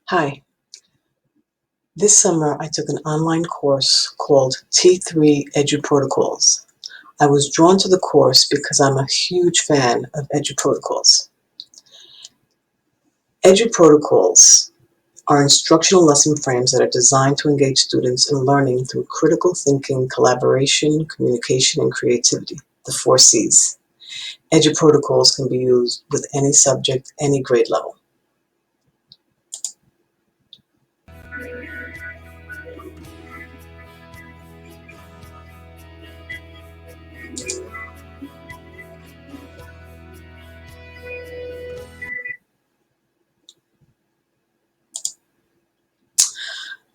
Hi, this summer I took an online course called T3 Edu Protocols. I was drawn to the course because I'm a huge fan of Edu Protocols. Edu Protocols are instructional lesson frames that are designed to engage students in learning through critical thinking, collaboration, communication, and creativity, the 4Cs. Edu Protocols can be used with any subject, any grade level.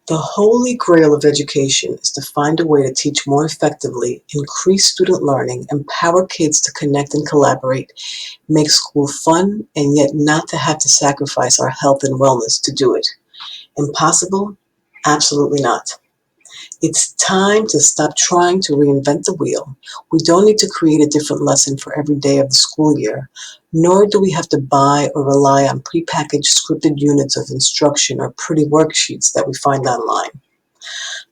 The holy grail of education is to find a way to teach more effectively, increase student learning, empower kids to connect and collaborate, make school fun, and yet not to have to sacrifice our health and wellness to do it. Impossible? Absolutely not. It's time to stop trying to reinvent the wheel. We don't need to create a different lesson for every day of the school year, nor do we have to buy or rely on prepackaged scripted units of instruction or pretty worksheets that we find online.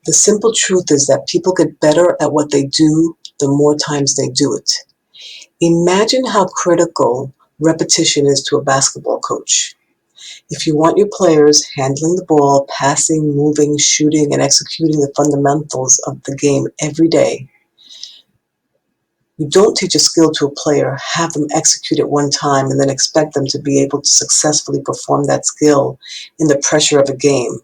The simple truth is that people get better at what they do the more times they do it. Imagine how critical repetition is to a basketball coach. If you want your players handling the ball, passing, moving, shooting, and executing the fundamentals of the game every day, you don't teach a skill to a player, have them execute it one time, and then expect them to be able to successfully perform that skill in the pressure of a game.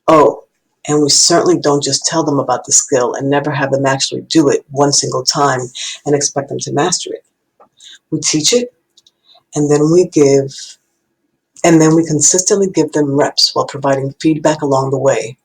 Oh, and we certainly don't just tell them about the skill and never have them actually do it one single time and expect them to master it. We teach it, and then we consistently give them reps while providing feedback along the way.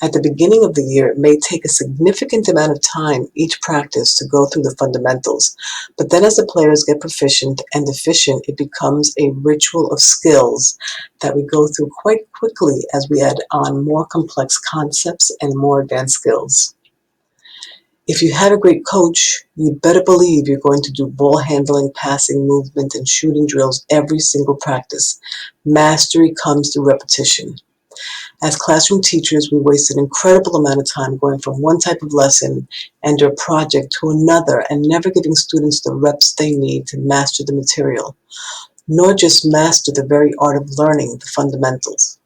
At the beginning of the year, it may take a significant amount of time each practice to go through the fundamentals, but then as the players get proficient and efficient, it becomes a ritual of skills that we go through quite quickly as we add on more complex concepts and more advanced skills. If you have a great coach, you better believe you're going to do ball handling, passing, movement, and shooting drills every single practice. Mastery comes through repetition. As classroom teachers, we waste an incredible amount of time going from one type of lesson and or project to another and never giving students the reps they need to master the material, nor just master the very art of learning the fundamentals.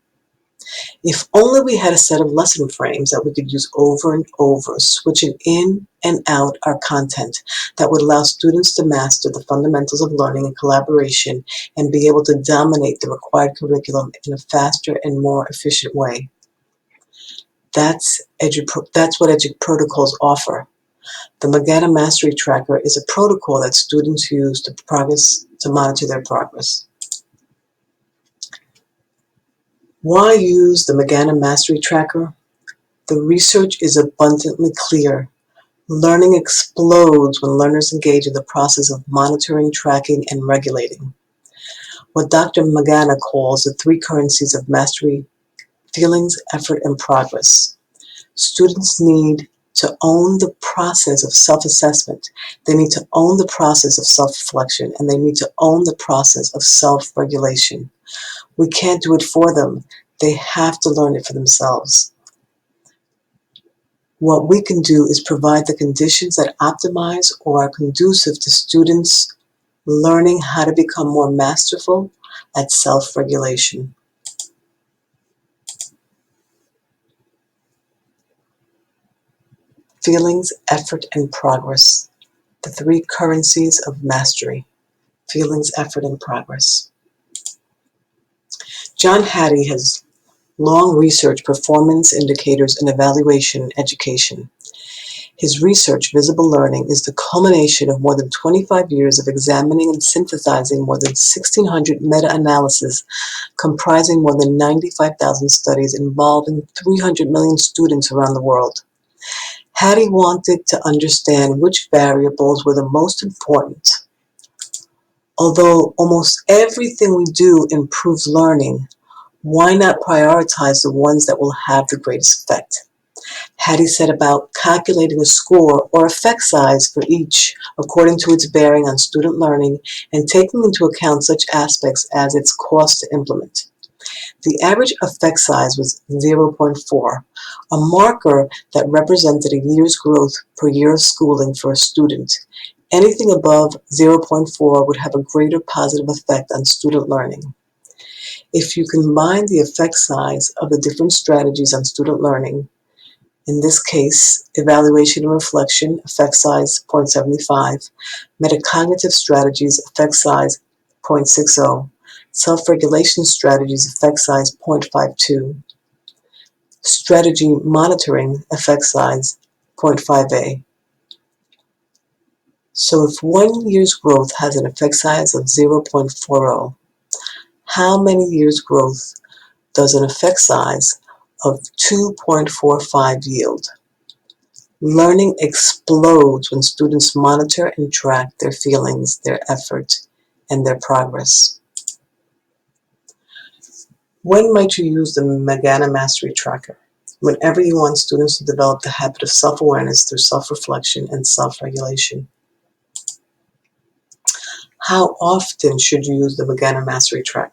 If only we had a set of lesson frames that we could use over and over, switching in and out our content that would allow students to master the fundamentals of learning and collaboration and be able to dominate the required curriculum in a faster and more efficient way. That's what Edu Protocols offer. The Magana Mastery Tracker is a protocol that students use to monitor their progress. Why use the Magana Mastery Tracker? The research is abundantly clear. Learning explodes when learners engage in the process of monitoring, tracking, and regulating. What Dr. Magana calls the three currencies of mastery: feelings, effort, and progress. Students need to own the process of self-assessment. They need to own the process of self-reflection, and they need to own the process of self-regulation. We can't do it for them. They have to learn it for themselves. What we can do is provide the conditions that optimize or are conducive to students learning how to become more masterful at self-regulation. Feelings, effort, and progress. The three currencies of mastery. Feelings, effort, and progress. John Hattie has long researched performance indicators in evaluation and education. His research, Visible Learning, is the culmination of more than 25 years of examining and synthesizing more than 1,600 meta-analyses comprising more than 95,000 studies involving 300 million students around the world. Hattie wanted to understand which variables were the most important. Although almost everything we do improves learning, why not prioritize the ones that will have the greatest effect? Hattie set about calculating a score or effect size for each according to its bearing on student learning and taking into account such aspects as its cost to implement. The average effect size was 0.4, a marker that represented a year's growth per year of schooling for a student. Anything above 0.4 would have a greater positive effect on student learning. If you combine the effect size of the different strategies on student learning, in this case, evaluation and reflection, effect size 0.75, metacognitive strategies, effect size 0.60, self-regulation strategies, effect size 0.52, strategy monitoring, effect size 0.5a. So if 1 year's growth has an effect size of 0.40, how many years' growth does an effect size of 2.45 yield? Learning explodes when students monitor and track their feelings, their effort, and their progress. When might you use the Magana Mastery Tracker? Whenever you want students to develop the habit of self-awareness through self-reflection and self-regulation. How often should you use the Magana Mastery Tracker?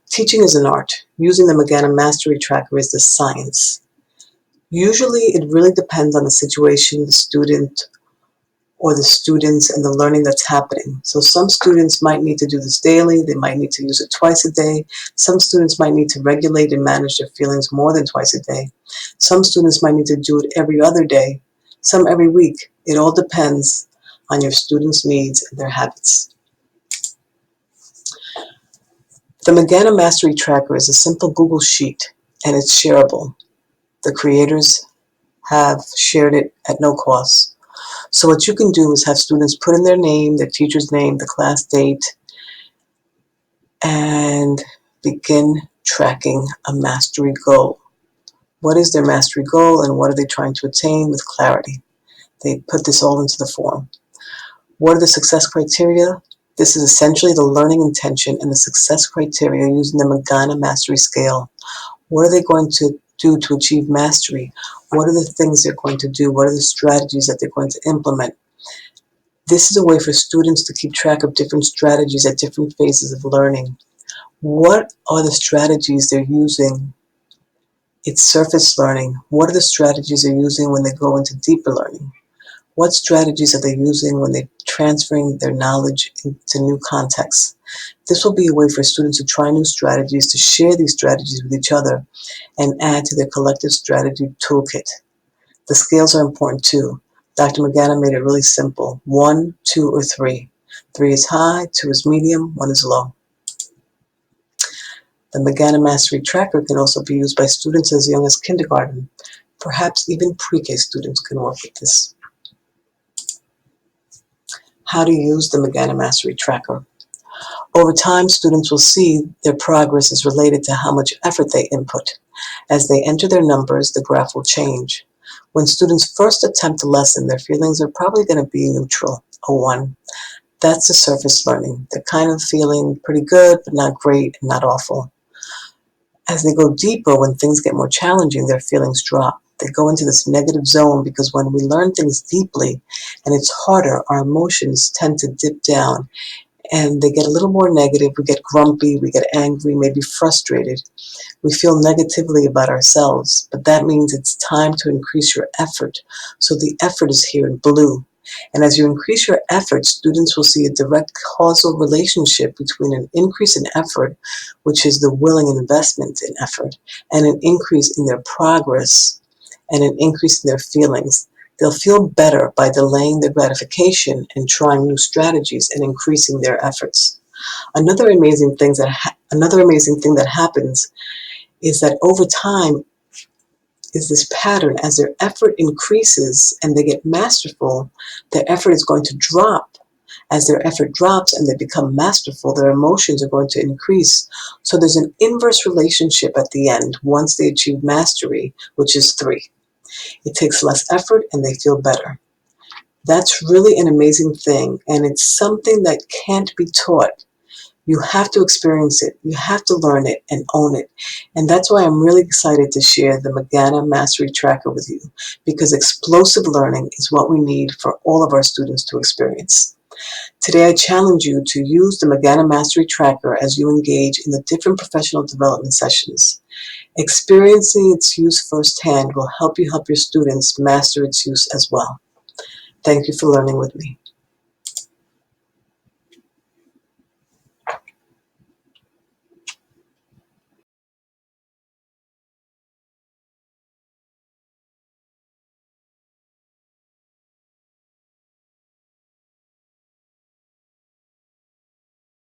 Teaching is an art. Using the Magana Mastery Tracker is the science. Usually, it really depends on the situation, the student, or the students and the learning that's happening. So some students might need to do this daily, they might need to use it twice a day. Some students might need to regulate and manage their feelings more than twice a day. Some students might need to do it every other day, some every week. It all depends on your students' needs and their habits. The Magana Mastery Tracker is a simple Google Sheet and it's shareable. The creators have shared it at no cost. So what you can do is have students put in their name, their teacher's name, the class date, and begin tracking a mastery goal. What is their mastery goal and what are they trying to attain with clarity? They put this all into the form. What are the success criteria? This is essentially the learning intention and the success criteria using the Magana Mastery Scale. What are they going to do to achieve mastery? What are the things they're going to do? What are the strategies that they're going to implement? This is a way for students to keep track of different strategies at different phases of learning. What are the strategies they're using? It's surface learning. What are the strategies they're using when they go into deeper learning? What strategies are they using when they're transferring their knowledge into new contexts? This will be a way for students to try new strategies, to share these strategies with each other, and add to their collective strategy toolkit. The scales are important too. Dr. Magana made it really simple. 1, 2, or 3. 3 is high, 2 is medium, 1 is low. The Magana Mastery Tracker can also be used by students as young as kindergarten. Perhaps even pre-K students can work with this. How to use the Magana Mastery Tracker. Over time, students will see their progress is related to how much effort they input. As they enter their numbers, the graph will change. When students first attempt a lesson, their feelings are probably going to be neutral, a 1. That's the surface learning. They're kind of feeling pretty good, but not great and not awful. As they go deeper, when things get more challenging, their feelings drop. They go into this negative zone because when we learn things deeply and it's harder, our emotions tend to dip down and they get a little more negative. We get grumpy, we get angry, maybe frustrated. We feel negatively about ourselves, but that means it's time to increase your effort. So the effort is here in blue. And as you increase your effort, students will see a direct causal relationship between an increase in effort, which is the willing investment in effort, and an increase in their progress and an increase in their feelings. They'll feel better by delaying their gratification and trying new strategies and increasing their efforts. Another amazing thing that happens is that over time is this pattern. As their effort increases and they get masterful, their effort is going to drop. As their effort drops and they become masterful, their emotions are going to increase. So there's an inverse relationship at the end once they achieve mastery, which is 3. It takes less effort and they feel better. That's really an amazing thing, and it's something that can't be taught. You have to experience it. You have to learn it and own it. And that's why I'm really excited to share the Magana Mastery Tracker with you, because explosive learning is what we need for all of our students to experience. Today I challenge you to use the Magana Mastery Tracker as you engage in the different professional development sessions. Experiencing its use firsthand will help you help your students master its use as well. Thank you for learning with me.